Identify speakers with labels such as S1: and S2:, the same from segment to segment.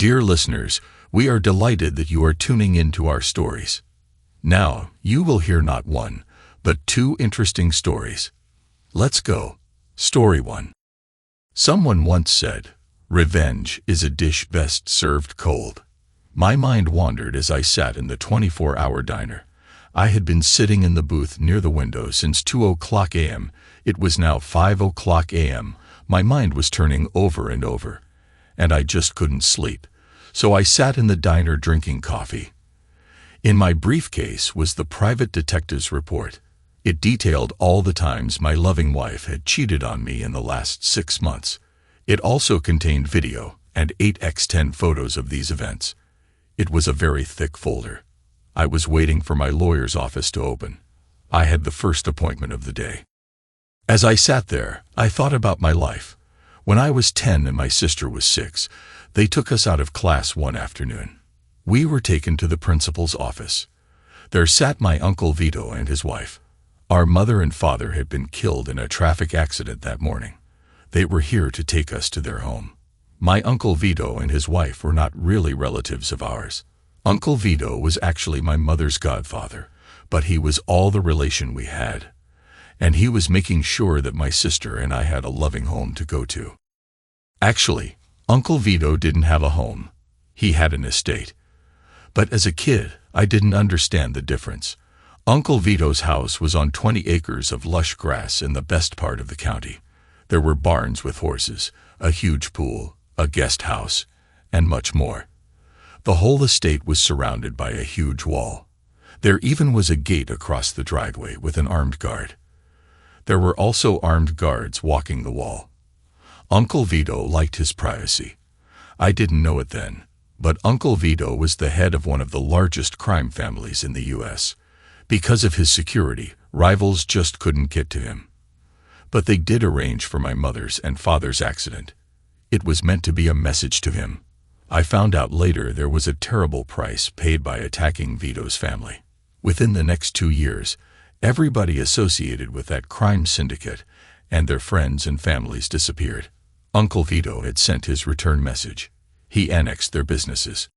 S1: Dear listeners, we are delighted that you are tuning into our stories. Now, you will hear not one, but two interesting stories. Let's go. Story 1. Someone once said, "Revenge is a dish best served cold." My mind wandered as I sat in the 24-hour diner. I had been sitting in the booth near the window since 2:00 a.m. It was now 5:00 a.m. My mind was turning over and over, and I just couldn't sleep. So I sat in the diner drinking coffee. In my briefcase was the private detective's report. It detailed all the times my loving wife had cheated on me in the last 6 months. It also contained video and 8x10 photos of these events. It was a very thick folder. I was waiting for my lawyer's office to open. I had the first appointment of the day. As I sat there, I thought about my life. When I was 10 and my sister was 6, they took us out of class one afternoon. We were taken to the principal's office. There sat my Uncle Veto and his wife. Our mother and father had been killed in a traffic accident that morning. They were here to take us to their home. My Uncle Veto and his wife were not really relatives of ours. Uncle Veto was actually my mother's godfather, but he was all the relation we had. And he was making sure that my sister and I had a loving home to go to. Actually, Uncle Veto didn't have a home. He had an estate. But as a kid, I didn't understand the difference. Uncle Vito's house was on 20 acres of lush grass in the best part of the county. There were barns with horses, a huge pool, a guest house, and much more. The whole estate was surrounded by a huge wall. There even was a gate across the driveway with an armed guard. There were also armed guards walking the wall. Uncle Veto liked his privacy. I didn't know it then, but Uncle Veto was the head of one of the largest crime families in the U.S. Because of his security, rivals just couldn't get to him. But they did arrange for my mother's and father's accident. It was meant to be a message to him. I found out later there was a terrible price paid by attacking Vito's family. Within the next 2 years, everybody associated with that crime syndicate and their friends and families disappeared. Uncle Veto had sent his return message. He annexed their businesses.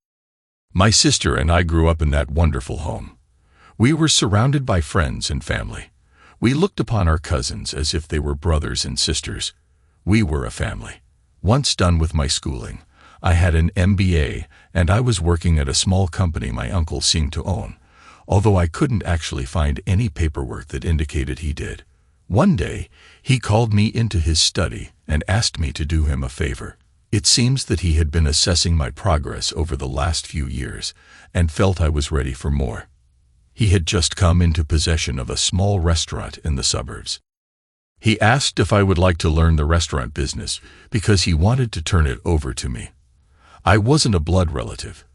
S1: My sister and I grew up in that wonderful home. We were surrounded by friends and family. We looked upon our cousins as if they were brothers and sisters. We were a family. Once done with my schooling, I had an MBA and I was working at a small company my uncle seemed to own, although I couldn't actually find any paperwork that indicated he did. One day, he called me into his study and asked me to do him a favor. It seems that he had been assessing my progress over the last few years and felt I was ready for more. He had just come into possession of a small restaurant in the suburbs. He asked if I would like to learn the restaurant business because he wanted to turn it over to me. I wasn't a blood relative.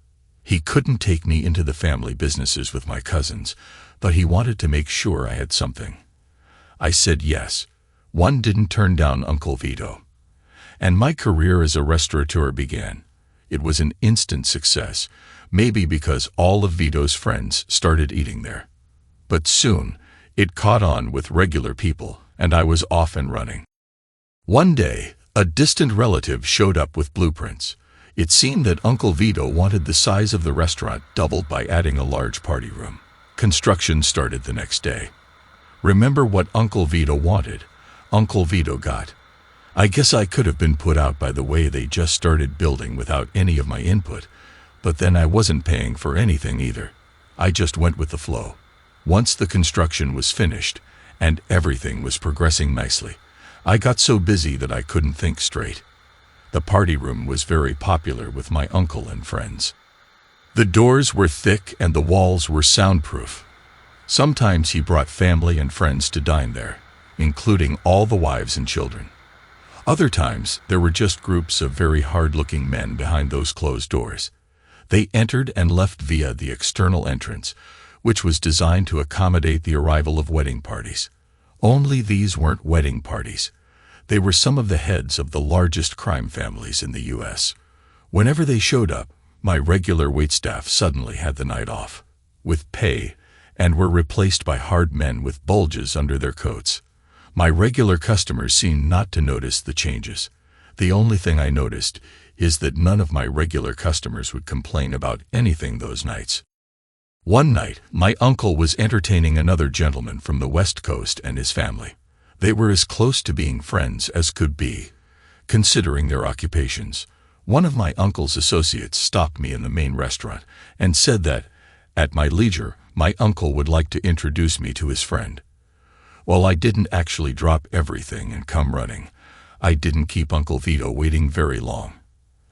S1: He couldn't take me into the family businesses with my cousins, but he wanted to make sure I had something. I said yes. One didn't turn down Uncle Veto. And my career as a restaurateur began. It was an instant success, maybe because all of Vito's friends started eating there. But soon, it caught on with regular people, and I was off and running. One day, a distant relative showed up with blueprints. It seemed that Uncle Veto wanted the size of the restaurant doubled by adding a large party room. Construction started the next day. Remember what Uncle Veto wanted, Uncle Veto got. I guess I could have been put out by the way they just started building without any of my input, but then I wasn't paying for anything either. I just went with the flow. Once the construction was finished, and everything was progressing nicely, I got so busy that I couldn't think straight. The party room was very popular with my uncle and friends. The doors were thick and the walls were soundproof. Sometimes he brought family and friends to dine there, including all the wives and children. Other times, there were just groups of very hard-looking men behind those closed doors. They entered and left via the external entrance, which was designed to accommodate the arrival of wedding parties. Only these weren't wedding parties. They were some of the heads of the largest crime families in the U.S. Whenever they showed up, my regular waitstaff suddenly had the night off, with pay, and were replaced by hard men with bulges under their coats. My regular customers seemed not to notice the changes. The only thing I noticed is that none of my regular customers would complain about anything those nights. One night, my uncle was entertaining another gentleman from the West Coast and his family. They were as close to being friends as could be, considering their occupations. One of my uncle's associates stopped me in the main restaurant and said that, at my leisure, my uncle would like to introduce me to his friend. While I didn't actually drop everything and come running, I didn't keep Uncle Veto waiting very long.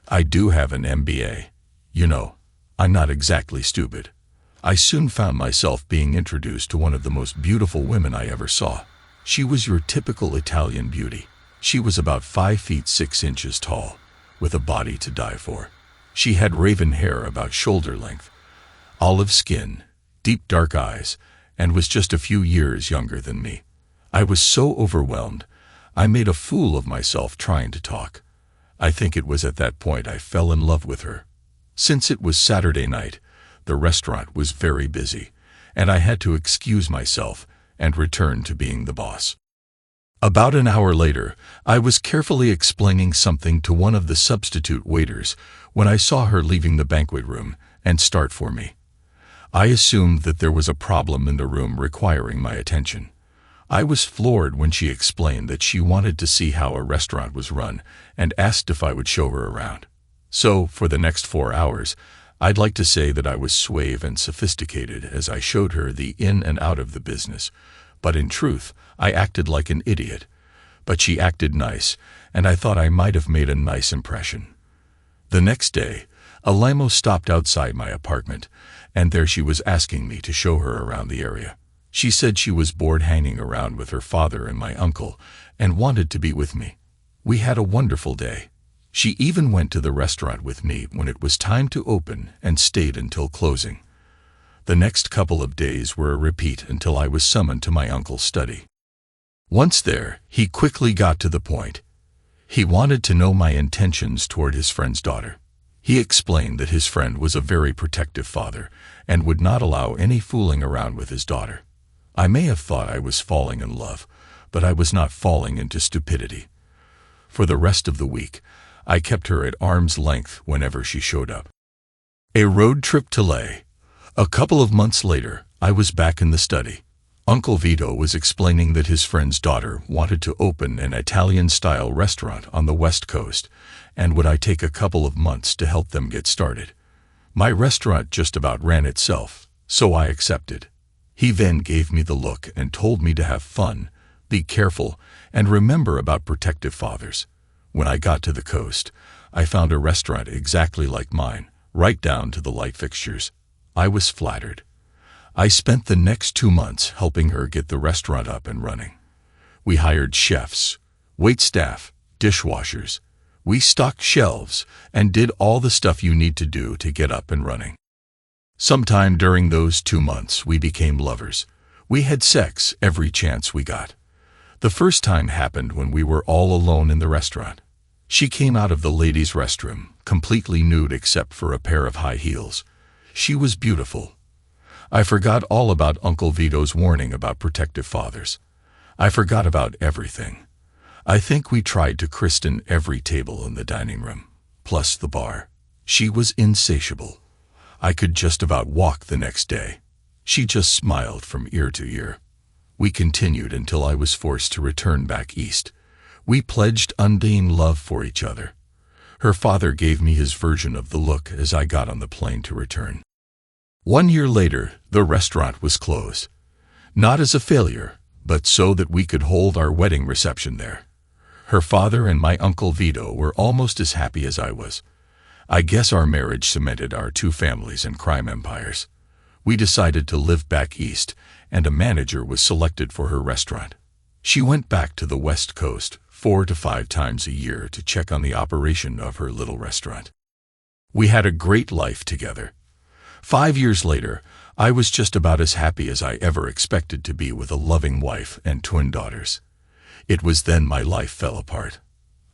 S1: I do have an MBA. You know, I'm not exactly stupid. I soon found myself being introduced to one of the most beautiful women I ever saw. She was your typical Italian beauty. She was about 5 feet 6 inches tall, with a body to die for. She had raven hair about shoulder length, olive skin, deep dark eyes, and was just a few years younger than me. I was so overwhelmed, I made a fool of myself trying to talk. I think it was at that point I fell in love with her. Since it was Saturday night, the restaurant was very busy, and I had to excuse myself and return to being the boss. About an hour later, I was carefully explaining something to one of the substitute waiters when I saw her leaving the banquet room and start for me. I assumed that there was a problem in the room requiring my attention. I was floored when she explained that she wanted to see how a restaurant was run and asked if I would show her around. So, for the next 4 hours, I'd like to say that I was suave and sophisticated as I showed her the in and out of the business, but in truth, I acted like an idiot. But she acted nice, and I thought I might have made a nice impression. The next day, a limo stopped outside my apartment, and there she was asking me to show her around the area. She said she was bored hanging around with her father and my uncle, and wanted to be with me. We had a wonderful day. She even went to the restaurant with me when it was time to open and stayed until closing. The next couple of days were a repeat until I was summoned to my uncle's study. Once there, he quickly got to the point. He wanted to know my intentions toward his friend's daughter. He explained that his friend was a very protective father and would not allow any fooling around with his daughter. I may have thought I was falling in love, but I was not falling into stupidity. For the rest of the week, I kept her at arm's length whenever she showed up. A road trip to Leh. A couple of months later, I was back in the study. Uncle Veto was explaining that his friend's daughter wanted to open an Italian-style restaurant on the West Coast, and would I take a couple of months to help them get started. My restaurant just about ran itself, so I accepted. He then gave me the look and told me to have fun, be careful, and remember about protective fathers. When I got to the coast, I found a restaurant exactly like mine, right down to the light fixtures. I was flattered. I spent the next 2 months helping her get the restaurant up and running. We hired chefs, waitstaff, dishwashers. We stocked shelves and did all the stuff you need to do to get up and running. Sometime during those 2 months, we became lovers. We had sex every chance we got. The first time happened when we were all alone in the restaurant. She came out of the ladies' restroom, completely nude except for a pair of high heels. She was beautiful. I forgot all about Uncle Vito's warning about protective fathers. I forgot about everything. I think we tried to christen every table in the dining room, plus the bar. She was insatiable. I could just about walk the next day. She just smiled from ear to ear. We continued until I was forced to return back east. We pledged undying love for each other. Her father gave me his version of the look as I got on the plane to return. 1 year later, the restaurant was closed. Not as a failure, but so that we could hold our wedding reception there. Her father and my Uncle Veto were almost as happy as I was. I guess our marriage cemented our two families and crime empires. We decided to live back east, and a manager was selected for her restaurant. She went back to the West Coast 4 to 5 times a year to check on the operation of her little restaurant. We had a great life together. 5 years later, I was just about as happy as I ever expected to be with a loving wife and twin daughters. It was then my life fell apart.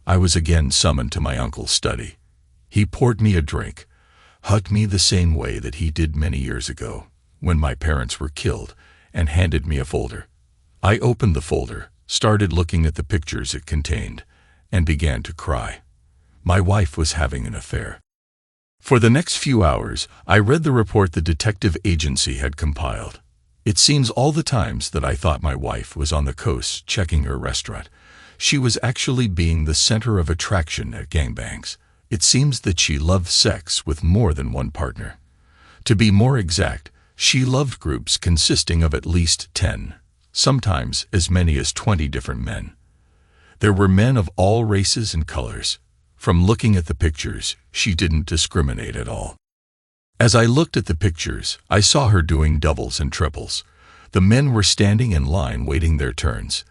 S1: I was again summoned to my uncle's study. He poured me a drink, hugged me the same way that he did many years ago, when my parents were killed, and handed me a folder. I opened the folder, started looking at the pictures it contained, and began to cry. My wife was having an affair. For the next few hours, I read the report the detective agency had compiled. It seems all the times that I thought my wife was on the coast checking her restaurant, she was actually being the center of attraction at gangbangs. It seems that she loved sex with more than one partner. To be more exact, she loved groups consisting of at least 10, sometimes as many as 20 different men. There were men of all races and colors. From looking at the pictures, she didn't discriminate at all. As I looked at the pictures, I saw her doing doubles and triples. The men were standing in line waiting their turns.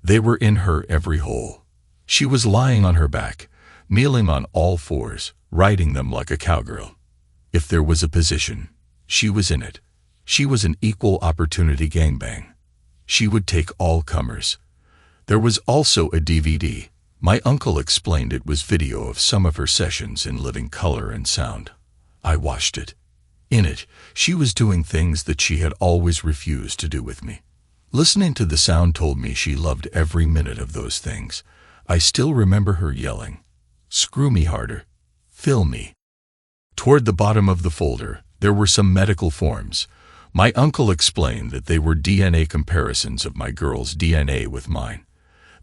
S1: They were in her every hole. She was lying on her back, kneeling on all fours, riding them like a cowgirl. If there was a position, she was in it. She was an equal opportunity gangbang. She would take all comers. There was also a DVD. My uncle explained it was video of some of her sessions in living color and sound. I watched it. In it, she was doing things that she had always refused to do with me. Listening to the sound told me she loved every minute of those things. I still remember her yelling, "Screw me harder. Fill me." Toward the bottom of the folder, there were some medical forms. My uncle explained that they were DNA comparisons of my girl's DNA with mine.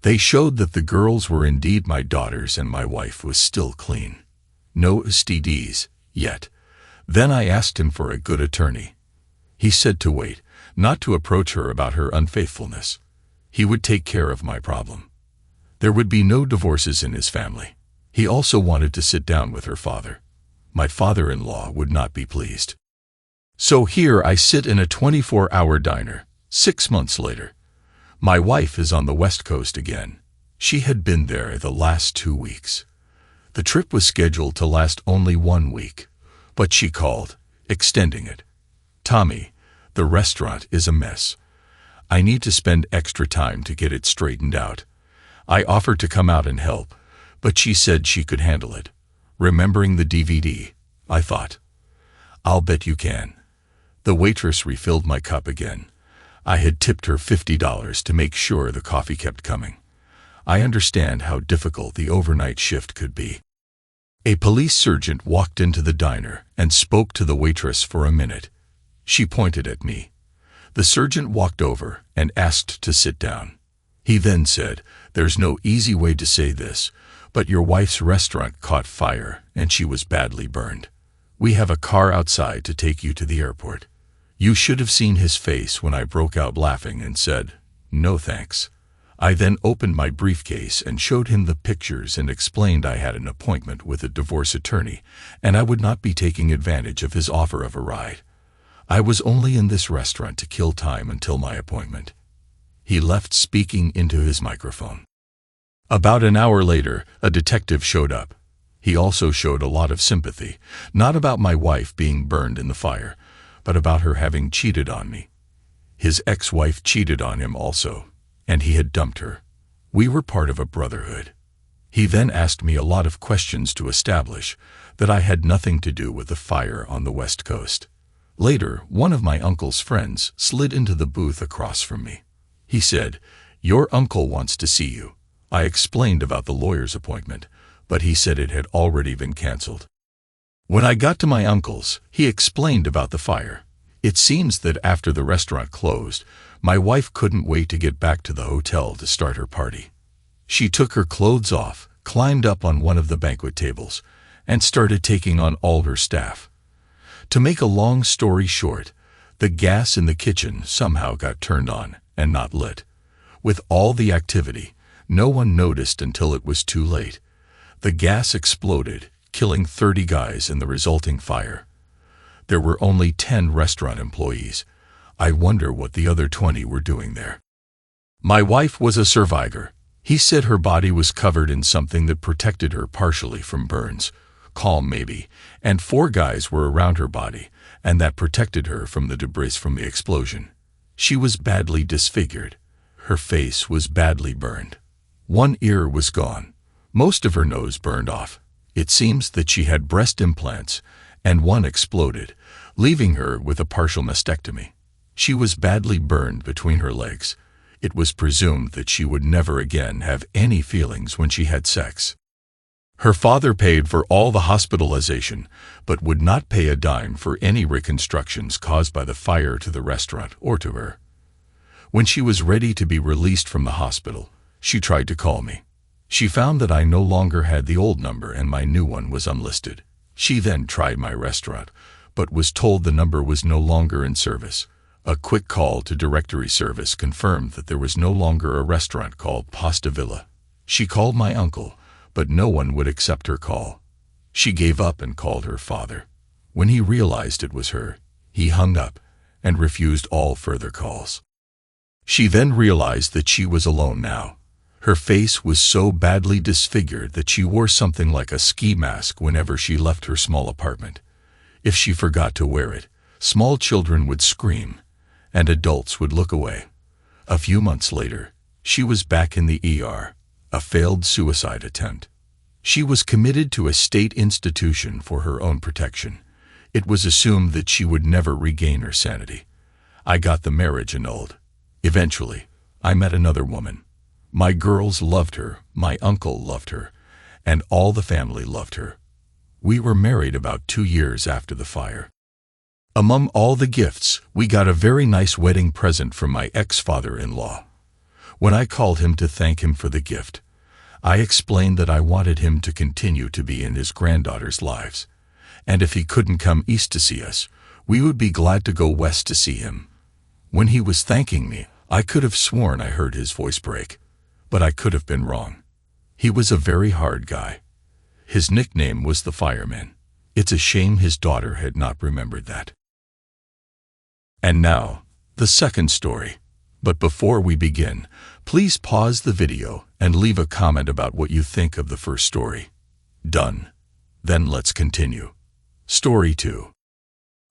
S1: They showed that the girls were indeed my daughters and my wife was still clean. No STDs, yet. Then I asked him for a good attorney. He said to wait, not to approach her about her unfaithfulness. He would take care of my problem. There would be no divorces in his family. He also wanted to sit down with her father. My father-in-law would not be pleased. So here I sit in a 24-hour diner, 6 months later. My wife is on the West Coast again. She had been there the last 2 weeks. The trip was scheduled to last only 1 week, but she called, extending it. "Tommy, the restaurant is a mess. I need to spend extra time to get it straightened out." I offered to come out and help, but she said she could handle it. Remembering the DVD, I thought, "I'll bet you can." The waitress refilled my cup again. I had tipped her $50 to make sure the coffee kept coming. I understand how difficult the overnight shift could be. A police sergeant walked into the diner and spoke to the waitress for a minute. She pointed at me. The sergeant walked over and asked to sit down. He then said, "There's no easy way to say this, but your wife's restaurant caught fire and she was badly burned. We have a car outside to take you to the airport." You should have seen his face when I broke out laughing and said, "No thanks." I then opened my briefcase and showed him the pictures and explained I had an appointment with a divorce attorney and I would not be taking advantage of his offer of a ride. I was only in this restaurant to kill time until my appointment. He left speaking into his microphone. About an hour later, a detective showed up. He also showed a lot of sympathy, not about my wife being burned in the fire, but about her having cheated on me. His ex-wife cheated on him also, and he had dumped her. We were part of a brotherhood. He then asked me a lot of questions to establish that I had nothing to do with the fire on the West Coast. Later, one of my uncle's friends slid into the booth across from me. He said, "Your uncle wants to see you." I explained about the lawyer's appointment, but he said it had already been canceled. When I got to my uncle's, he explained about the fire. It seems that after the restaurant closed, my wife couldn't wait to get back to the hotel to start her party. She took her clothes off, climbed up on one of the banquet tables, and started taking on all her staff. To make a long story short, the gas in the kitchen somehow got turned on and not lit. With all the activity, no one noticed until it was too late. The gas exploded, killing 30 guys in the resulting fire. There were only 10 restaurant employees. I wonder what the other 20 were doing there. My wife was a survivor. He said her body was covered in something that protected her partially from burns, calm maybe, and 4 guys were around her body, and that protected her from the debris from the explosion. She was badly disfigured. Her face was badly burned. One ear was gone. Most of her nose burned off. It seems that she had breast implants, and one exploded, leaving her with a partial mastectomy. She was badly burned between her legs. It was presumed that she would never again have any feelings when she had sex. Her father paid for all the hospitalization, but would not pay a dime for any reconstructions caused by the fire to the restaurant or to her. When she was ready to be released from the hospital, she tried to call me. She found that I no longer had the old number and my new one was unlisted. She then tried my restaurant, but was told the number was no longer in service. A quick call to directory service confirmed that there was no longer a restaurant called Pasta Villa. She called my uncle, but no one would accept her call. She gave up and called her father. When he realized it was her, he hung up and refused all further calls. She then realized that she was alone now. Her face was so badly disfigured that she wore something like a ski mask whenever she left her small apartment. If she forgot to wear it, small children would scream, and adults would look away. A few months later, she was back in the ER, a failed suicide attempt. She was committed to a state institution for her own protection. It was assumed that she would never regain her sanity. I got the marriage annulled. Eventually, I met another woman. My girls loved her, my uncle loved her, and all the family loved her. We were married about 2 years after the fire. Among all the gifts, we got a very nice wedding present from my ex-father-in-law. When I called him to thank him for the gift, I explained that I wanted him to continue to be in his granddaughters' lives, and if he couldn't come east to see us, we would be glad to go west to see him. When he was thanking me, I could have sworn I heard his voice break, but I could have been wrong. He was a very hard guy. His nickname was the Fireman. It's a shame his daughter had not remembered that. And now, the second story. But before we begin, please pause the video and leave a comment about what you think of the first story. Done. Then let's continue. Story 2.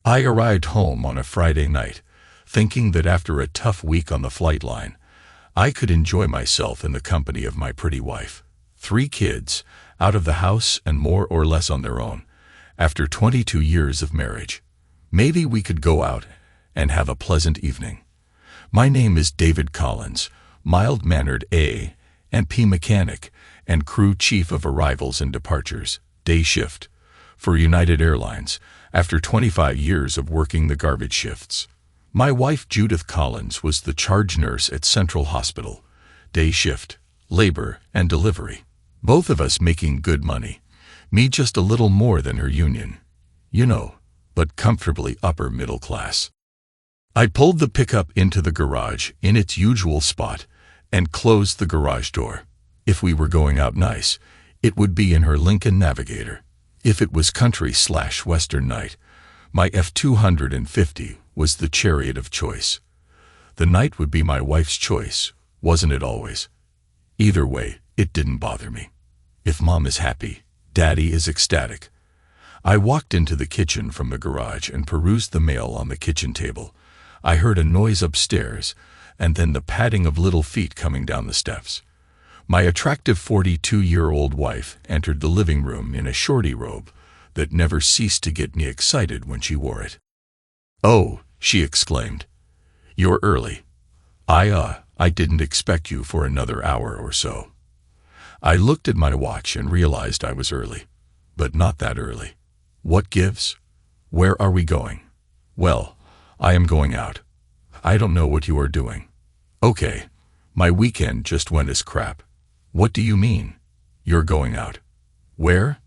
S1: I arrived home on a Friday night, thinking that after a tough week on the flight line, I could enjoy myself in the company of my pretty wife. 3 kids, out of the house and more or less on their own, after 22 years of marriage. Maybe we could go out and have a pleasant evening. My name is David Collins, mild-mannered A and P mechanic and crew chief of arrivals and departures, day shift, for United Airlines, after 25 years of working the garbage shifts. My wife Judith Collins was the charge nurse at Central Hospital, day shift, labor and delivery. Both of us making good money, me just a little more than her union. You know, but comfortably upper middle class. I pulled the pickup into the garage in its usual spot and closed the garage door. If we were going out nice, it would be in her Lincoln Navigator. If it was country/western night, my F-250 was the chariot of choice. The night would be my wife's choice, wasn't it always? Either way, it didn't bother me. If Mom is happy, Daddy is ecstatic. I walked into the kitchen from the garage and perused the mail on the kitchen table. I heard a noise upstairs, and then the padding of little feet coming down the steps. My attractive 42-year-old wife entered the living room in a shorty robe that never ceased to get me excited when she wore it. "Oh," she exclaimed, "you're early. I didn't expect you for another hour or so." I looked at my watch and realized I was early, but not that early. What gives? Where are we going? Well, I am going out. I don't know what you are doing. Okay, my weekend just went as crap. What do you mean? You're going out. Where?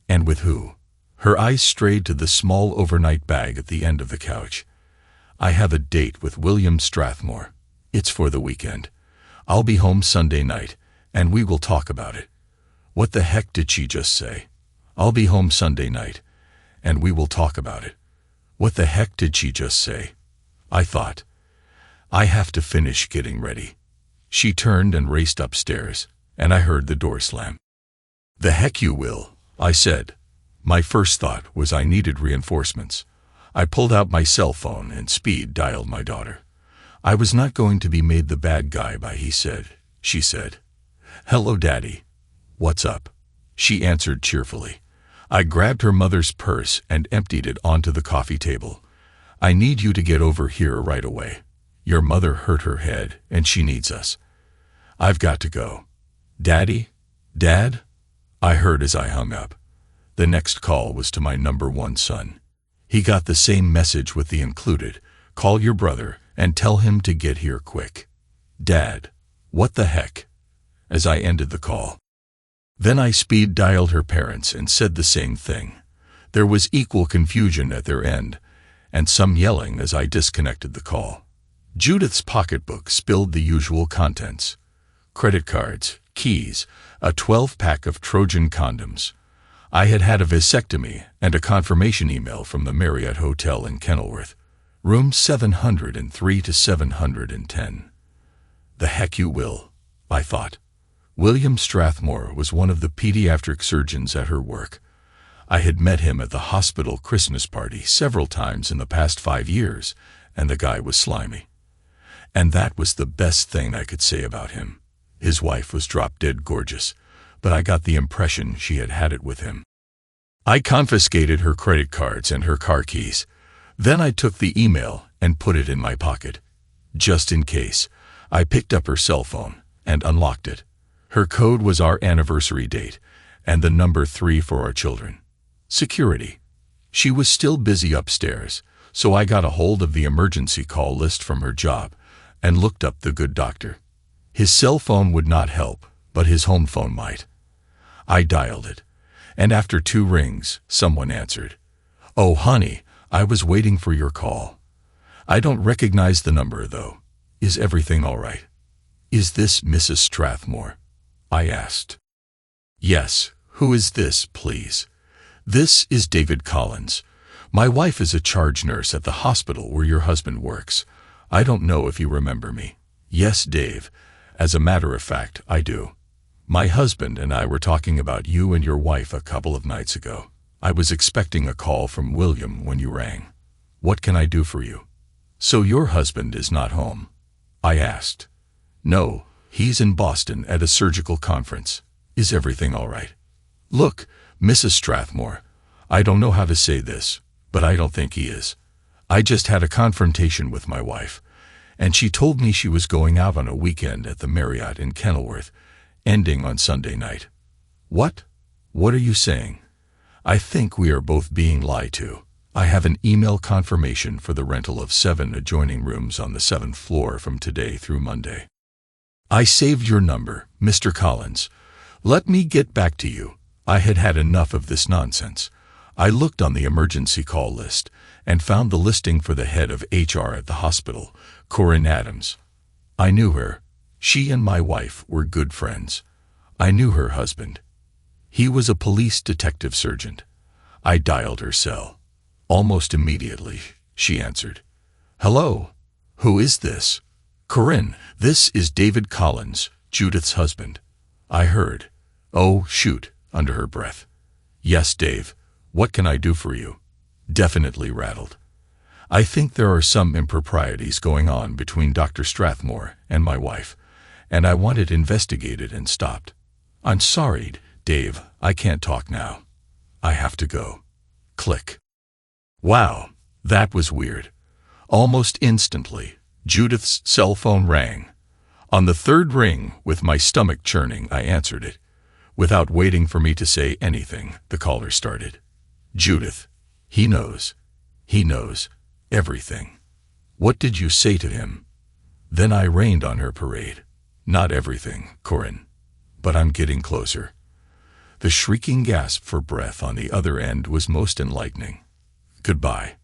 S1: And with who? Her eyes strayed to the small overnight bag at the end of the couch. I have a date with William Strathmore. It's for the weekend. I'll be home Sunday night, and we will talk about it. What the heck did she just say? I'll be home Sunday night, and we will talk about it. What the heck did she just say? I thought. I have to finish getting ready. She turned and raced upstairs, and I heard the door slam. The heck you will, I said. My first thought was I needed reinforcements. I pulled out my cell phone and speed dialed my daughter. I was not going to be made the bad guy by he said, she said. "Hello, Daddy. What's up?" She answered cheerfully. I grabbed her mother's purse and emptied it onto the coffee table. "I need you to get over here right away. Your mother hurt her head and she needs us." "I've got to go." "Daddy? Dad?" I heard as I hung up. The next call was to my number one son. He got the same message with the included, "Call your brother and tell him to get here quick." "Dad, what the heck?" as I ended the call. Then I speed dialed her parents and said the same thing. There was equal confusion at their end, and some yelling as I disconnected the call. Judith's pocketbook spilled the usual contents: credit cards, keys, a 12-pack of Trojan condoms. I had had a vasectomy and a confirmation email from the Marriott Hotel in Kenilworth, rooms 703 to 710. The heck you will, I thought. William Strathmore was one of the pediatric surgeons at her work. I had met him at the hospital Christmas party several times in the past 5 years, and the guy was slimy. And that was the best thing I could say about him. His wife was drop-dead gorgeous, but I got the impression she had had it with him. I confiscated her credit cards and her car keys. Then I took the email and put it in my pocket. Just in case, I picked up her cell phone and unlocked it. Her code was our anniversary date, and the number 3 for our children. Security. She was still busy upstairs, so I got a hold of the emergency call list from her job and looked up the good doctor. His cell phone would not help, but his home phone might. I dialed it, and after 2 rings, someone answered. "Oh, honey, I was waiting for your call. I don't recognize the number, though. Is everything all right?" "Is this Mrs. Strathmore?" I asked. "Yes. Who is this, please?" "This is David Collins. My wife is a charge nurse at the hospital where your husband works. I don't know if you remember me." "Yes, Dave. As a matter of fact, I do. My husband and I were talking about you and your wife a couple of nights ago. I was expecting a call from William when you rang. What can I do for you?" "So your husband is not home?" I asked. "No, he's in Boston at a surgical conference. Is everything all right?" "Look, Mrs. Strathmore, I don't know how to say this, but I don't think he is. I just had a confrontation with my wife, and she told me she was going out on a weekend at the Marriott in Kenilworth, ending on Sunday night." "What? What are you saying?" "I think we are both being lied to. I have an email confirmation for the rental of 7 adjoining rooms on the 7th floor from today through Monday." "I saved your number, Mr. Collins. Let me get back to you." I had had enough of this nonsense. I looked on the emergency call list and found the listing for the head of HR at the hospital, Corinne Adams. I knew her. She and my wife were good friends. I knew her husband. He was a police detective sergeant. I dialed her cell. Almost immediately, she answered. "Hello. Who is this?" "Corinne, this is David Collins, Judith's husband." I heard, "Oh, shoot," under her breath. "Yes, Dave. What can I do for you?" Definitely rattled. "I think there are some improprieties going on between Dr. Strathmore and my wife, and I want it investigated and stopped." "I'm sorry, Dave, I can't talk now. I have to go." Click. Wow, that was weird. Almost instantly, Judith's cell phone rang. On the 3rd ring, with my stomach churning, I answered it. Without waiting for me to say anything, the caller started. "Judith, he knows. He knows everything. What did you say to him?" Then I rained on her parade. "Not everything, Corinne, but I'm getting closer." The shrieking gasp for breath on the other end was most enlightening. "Goodbye."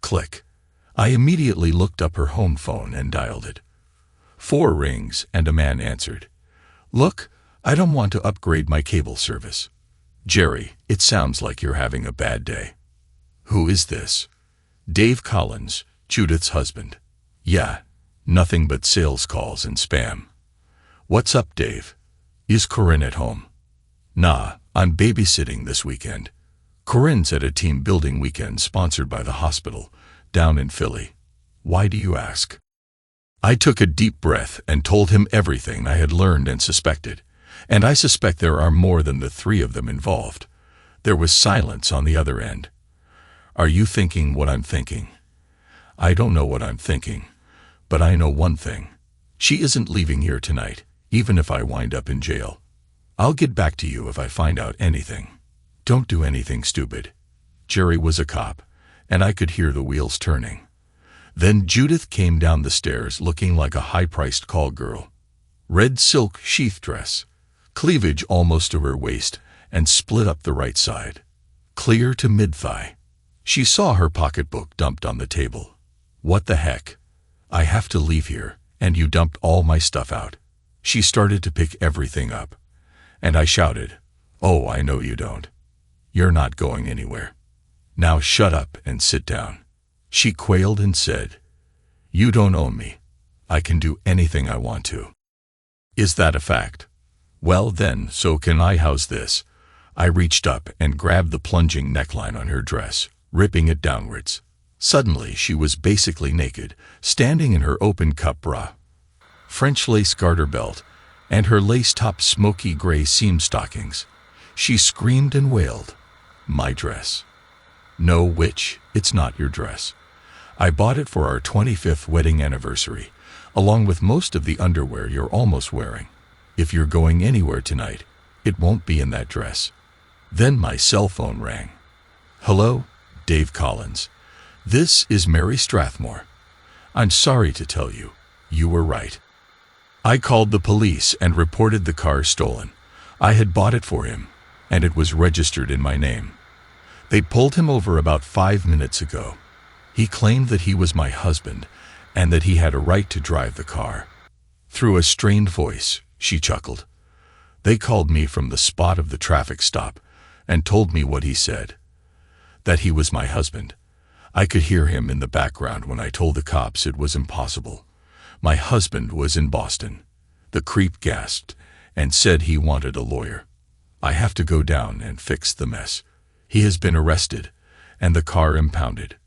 S1: Click. I immediately looked up her home phone and dialed it. 4 rings and a man answered. "Look, I don't want to upgrade my cable service." "Jerry, it sounds like you're having a bad day." "Who is this?" "Dave Collins, Judith's husband." "Yeah, nothing but sales calls and spam." "What's up, Dave? Is Corinne at home?" "Nah, I'm babysitting this weekend. Corinne's at a team building weekend sponsored by the hospital, down in Philly." "Why do you ask?" I took a deep breath and told him everything I had learned and suspected, and I suspect there are more than the 3 of them involved. There was silence on the other end. "Are you thinking what I'm thinking?" "I don't know what I'm thinking, but I know one thing. She isn't leaving here tonight, even if I wind up in jail." I'll get back to you if I find out anything. Don't do anything stupid. Jerry was a cop, and I could hear the wheels turning. Then Judith came down the stairs looking like a high-priced call girl. Red silk sheath dress, cleavage almost to her waist, and split up the right side, clear to mid-thigh. She saw her pocketbook dumped on the table. What the heck? I have to leave here, and you dumped all my stuff out. She started to pick everything up, and I shouted, "Oh, I know you don't. You're not going anywhere. Now shut up and sit down." She quailed and said, "You don't own me. I can do anything I want to." Is that a fact? Well then, so can I. How's this? I reached up and grabbed the plunging neckline on her dress, ripping it downwards. Suddenly she was basically naked, standing in her open cup bra, French lace garter belt, and her lace-top smoky gray seam stockings. She screamed and wailed, "My dress." No, witch, it's not your dress. I bought it for our 25th wedding anniversary, along with most of the underwear you're almost wearing. If you're going anywhere tonight, it won't be in that dress. Then my cell phone rang. "Hello, Dave Collins. This is Mary Strathmore. I'm sorry to tell you, you were right. I called the police and reported the car stolen. I had bought it for him, and it was registered in my name. They pulled him over about 5 minutes ago. He claimed that he was my husband and that he had a right to drive the car." Through a strained voice, she chuckled. "They called me from the spot of the traffic stop and told me what he said, that he was my husband. I could hear him in the background when I told the cops it was impossible. My husband was in Boston." The creep gasped and said he wanted a lawyer. "I have to go down and fix the mess. He has been arrested and the car impounded.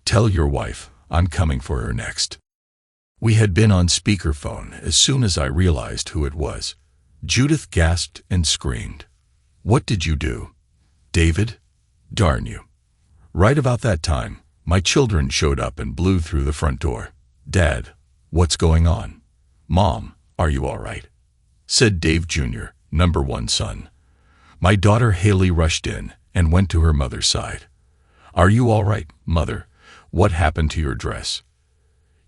S1: Tell your wife I'm coming for her next." We had been on speakerphone as soon as I realized who it was. Judith gasped and screamed. "What did you do, David? Darn you." Right about that time, my children showed up and blew through the front door. "Dad, what's going on?" "Mom, are you all right?" said Dave Jr., number one son. My daughter Haley rushed in and went to her mother's side. "Are you all right, Mother? What happened to your dress?"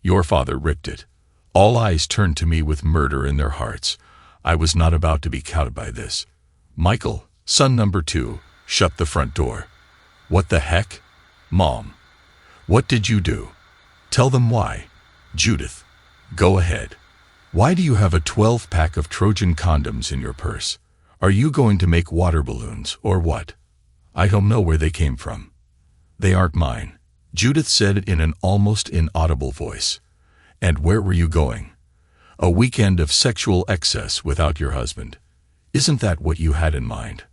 S1: "Your father ripped it." All eyes turned to me with murder in their hearts. I was not about to be cowed by this. Michael, son number 2, shut the front door. "What the heck? Mom, what did you do? Tell them why." "Judith, go ahead. Why do you have a 12-pack of Trojan condoms in your purse? Are you going to make water balloons or what?" "I don't know where they came from. They aren't mine," Judith said in an almost inaudible voice. "And where were you going? A weekend of sexual excess without your husband. Isn't that what you had in mind?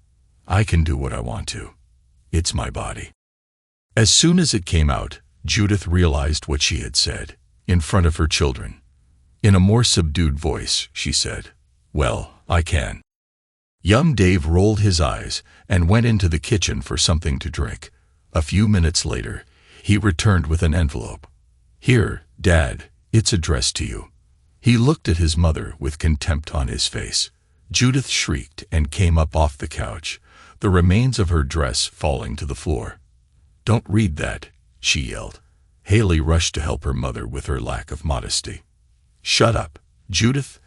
S1: I can do what I want to. It's my body." As soon as it came out, Judith realized what she had said, in front of her children. In a more subdued voice, she said, "Well, I can." Young Dave rolled his eyes and went into the kitchen for something to drink. A few minutes later, he returned with an envelope. "Here, Dad, it's addressed to you." He looked at his mother with contempt on his face. Judith shrieked and came up off the couch, the remains of her dress falling to the floor. "Don't read that," she yelled. Haley rushed to help her mother with her lack of modesty. "Shut up, Judith,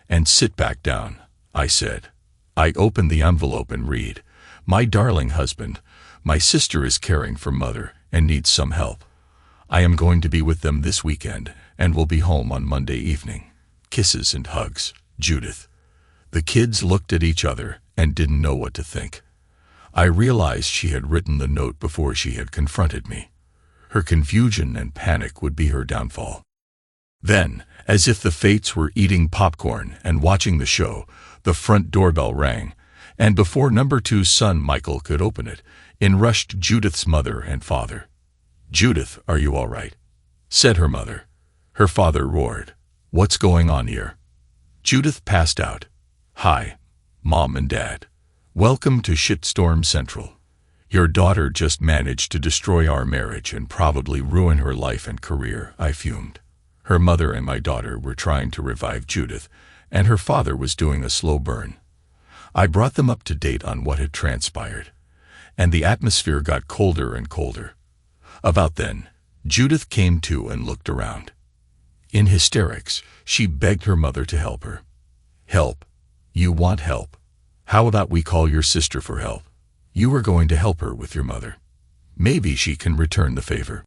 S1: and sit back down," I said. I opened the envelope and read, "My darling husband, my sister is caring for Mother and needs some help. I am going to be with them this weekend and will be home on Monday evening. Kisses and hugs, Judith." The kids looked at each other and didn't know what to think. I realized she had written the note before she had confronted me. Her confusion and panic would be her downfall. Then, as if the fates were eating popcorn and watching the show, the front doorbell rang, and before number 2's son Michael could open it, in rushed Judith's mother and father. "Judith, are you all right?" said her mother. Her father roared, "What's going on here?" Judith passed out. "Hi, Mom and Dad. Welcome to Shitstorm Central. Your daughter just managed to destroy our marriage and probably ruin her life and career," I fumed. Her mother and my daughter were trying to revive Judith, and her father was doing a slow burn. I brought them up to date on what had transpired, and the atmosphere got colder and colder. About then, Judith came to and looked around. In hysterics, she begged her mother to help her. Help? You want help? How about we call your sister for help? You were going to help her with your mother. Maybe she can return the favor.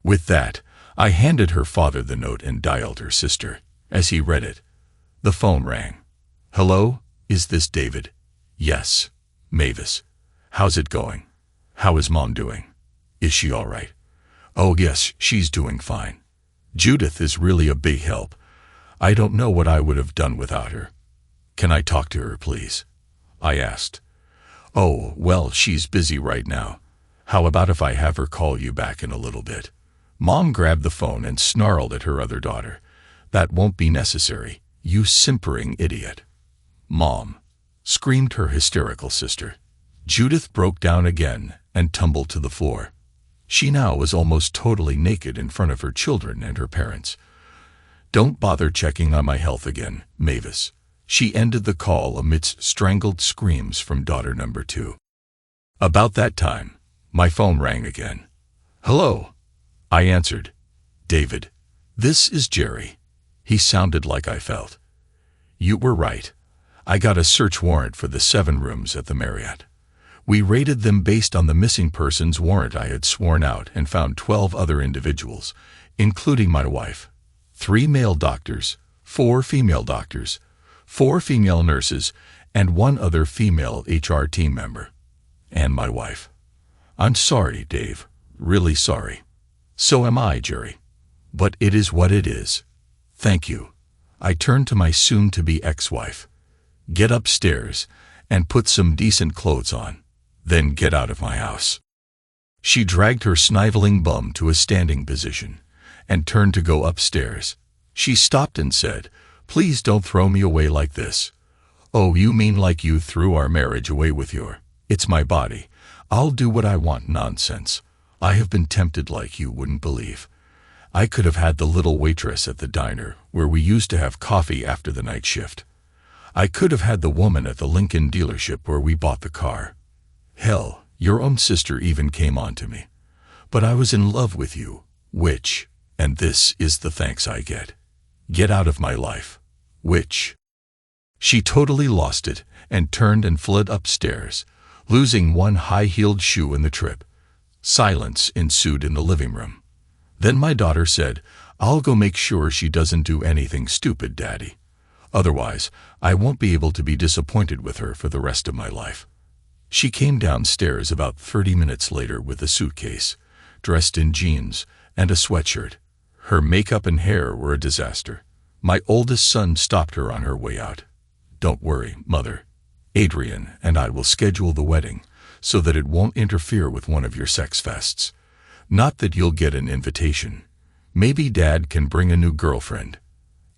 S1: With that, I handed her father the note and dialed her sister. As he read it, the phone rang. Hello, is this David? Yes. Mavis. How's it going? How is Mom doing? Is she all right? Oh yes, she's doing fine. Judith is really a big help. I don't know what I would have done without her. Can I talk to her, please? I asked. Oh, well, she's busy right now. How about if I have her call you back in a little bit? Mom grabbed the phone and snarled at her other daughter. That won't be necessary, you simpering idiot. Mom, screamed her hysterical sister. Judith broke down again and tumbled to the floor. She now was almost totally naked in front of her children and her parents. Don't bother checking on my health again, Mavis. She ended the call amidst strangled screams from daughter number 2. About that time, my phone rang again. Hello. I answered. David, this is Jerry. He sounded like I felt. You were right. I got a search warrant for the 7 rooms at the Marriott. We raided them based on the missing persons warrant I had sworn out and found 12 other individuals, including my wife, 3 male doctors, 4 female doctors, 4 female nurses, and 1 other female HR team member. And my wife. I'm sorry, Dave. Really sorry. So am I, Jerry. But it is what it is. Thank you. I turned to my soon-to-be ex-wife. Get upstairs and put some decent clothes on. Then get out of my house. She dragged her sniveling bum to a standing position and turned to go upstairs. She stopped and said, Please don't throw me away like this. Oh, you mean like you threw our marriage away with your, it's my body, I'll do what I want nonsense. I have been tempted like you wouldn't believe. I could have had the little waitress at the diner where we used to have coffee after the night shift. I could have had the woman at the Lincoln dealership where we bought the car. Hell, your own sister even came on to me. But I was in love with you, which, and this is the thanks I get out of my life, which. She totally lost it and turned and fled upstairs, losing 1 high-heeled shoe in the trip. Silence ensued in the living room. Then my daughter said, I'll go make sure she doesn't do anything stupid, Daddy. Otherwise, I won't be able to be disappointed with her for the rest of my life. She came downstairs about 30 minutes later with a suitcase, dressed in jeans and a sweatshirt. Her makeup and hair were a disaster. My oldest son stopped her on her way out. Don't worry, Mother. Adrian and I will schedule the wedding so that it won't interfere with one of your sex fests. Not that you'll get an invitation. Maybe Dad can bring a new girlfriend.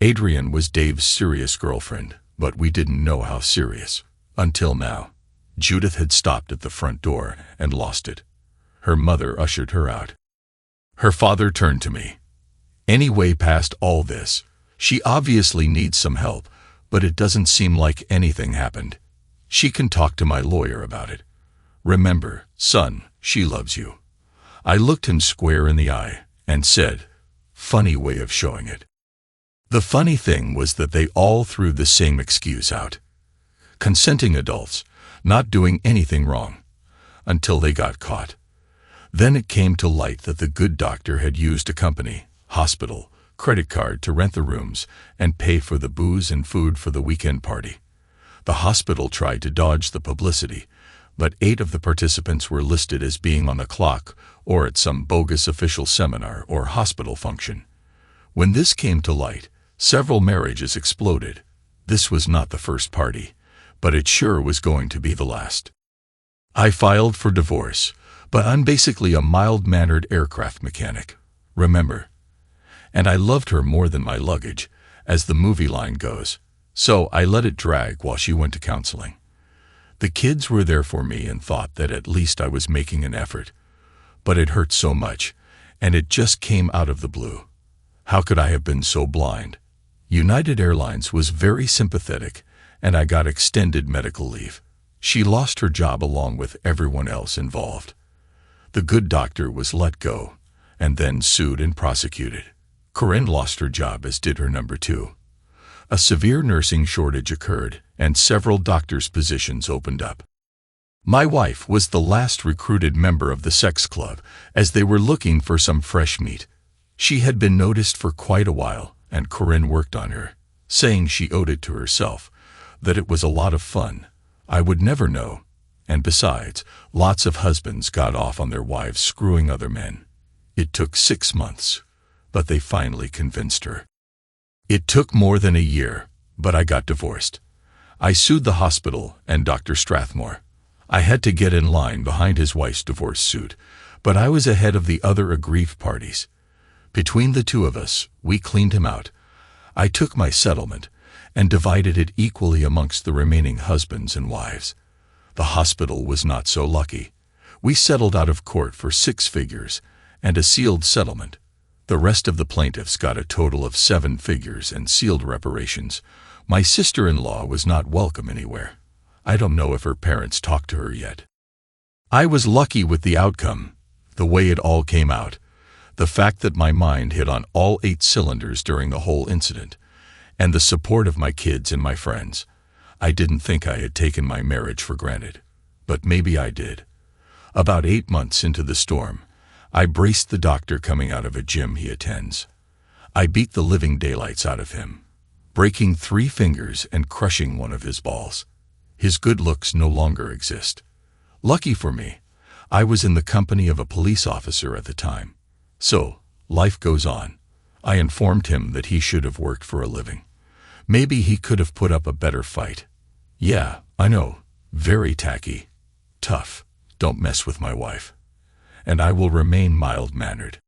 S1: Adrian was Dave's serious girlfriend, but we didn't know how serious. Until now. Judith had stopped at the front door and lost it. Her mother ushered her out. Her father turned to me. Anyway, past all this, she obviously needs some help, but it doesn't seem like anything happened. She can talk to my lawyer about it. Remember, son, she loves you. I looked him square in the eye and said, funny way of showing it. The funny thing was that they all threw the same excuse out. Consenting adults, not doing anything wrong, until they got caught. Then it came to light that the good doctor had used a company, hospital, credit card to rent the rooms and pay for the booze and food for the weekend party. The hospital tried to dodge the publicity, but 8 of the participants were listed as being on the clock or at some bogus official seminar or hospital function. When this came to light, several marriages exploded. This was not the first party, but it sure was going to be the last. I filed for divorce, but I'm basically a mild-mannered aircraft mechanic, remember? And I loved her more than my luggage, as the movie line goes, so I let it drag while she went to counseling. The kids were there for me and thought that at least I was making an effort, but it hurt so much, and it just came out of the blue. How could I have been so blind? United Airlines was very sympathetic and I got extended medical leave. She lost her job along with everyone else involved. The good doctor was let go and then sued and prosecuted. Corinne lost her job, as did her number two. A severe nursing shortage occurred and several doctors' positions opened up. My wife was the last recruited member of the sex club, as they were looking for some fresh meat. She had been noticed for quite a while, and Corinne worked on her, saying she owed it to herself, that it was a lot of fun. I would never know. And besides, lots of husbands got off on their wives screwing other men. It took 6 months, but they finally convinced her. It took more than a year, but I got divorced. I sued the hospital and Dr. Strathmore. I had to get in line behind his wife's divorce suit, but I was ahead of the other aggrieved parties. Between the two of us, we cleaned him out. I took my settlement and divided it equally amongst the remaining husbands and wives. The hospital was not so lucky. We settled out of court for 6 figures and a sealed settlement. The rest of the plaintiffs got a total of 7 figures and sealed reparations. My sister-in-law was not welcome anywhere. I don't know if her parents talked to her yet. I was lucky with the outcome, the way it all came out, the fact that my mind hit on all 8 cylinders during the whole incident, and the support of my kids and my friends. I didn't think I had taken my marriage for granted, but maybe I did. About 8 months into the storm, I braced the doctor coming out of a gym he attends. I beat the living daylights out of him, breaking 3 fingers and crushing one of his balls. His good looks no longer exist. Lucky for me, I was in the company of a police officer at the time. So, life goes on. I informed him that he should have worked for a living. Maybe he could have put up a better fight. Yeah, I know, very tacky. Tough, don't mess with my wife. And I will remain mild-mannered.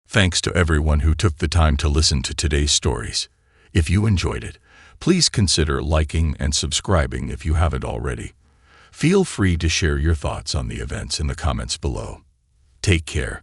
S1: Thanks to everyone who took the time to listen to today's stories. If you enjoyed it, please consider liking and subscribing if you haven't already. Feel free to share your thoughts on the events in the comments below. Take care.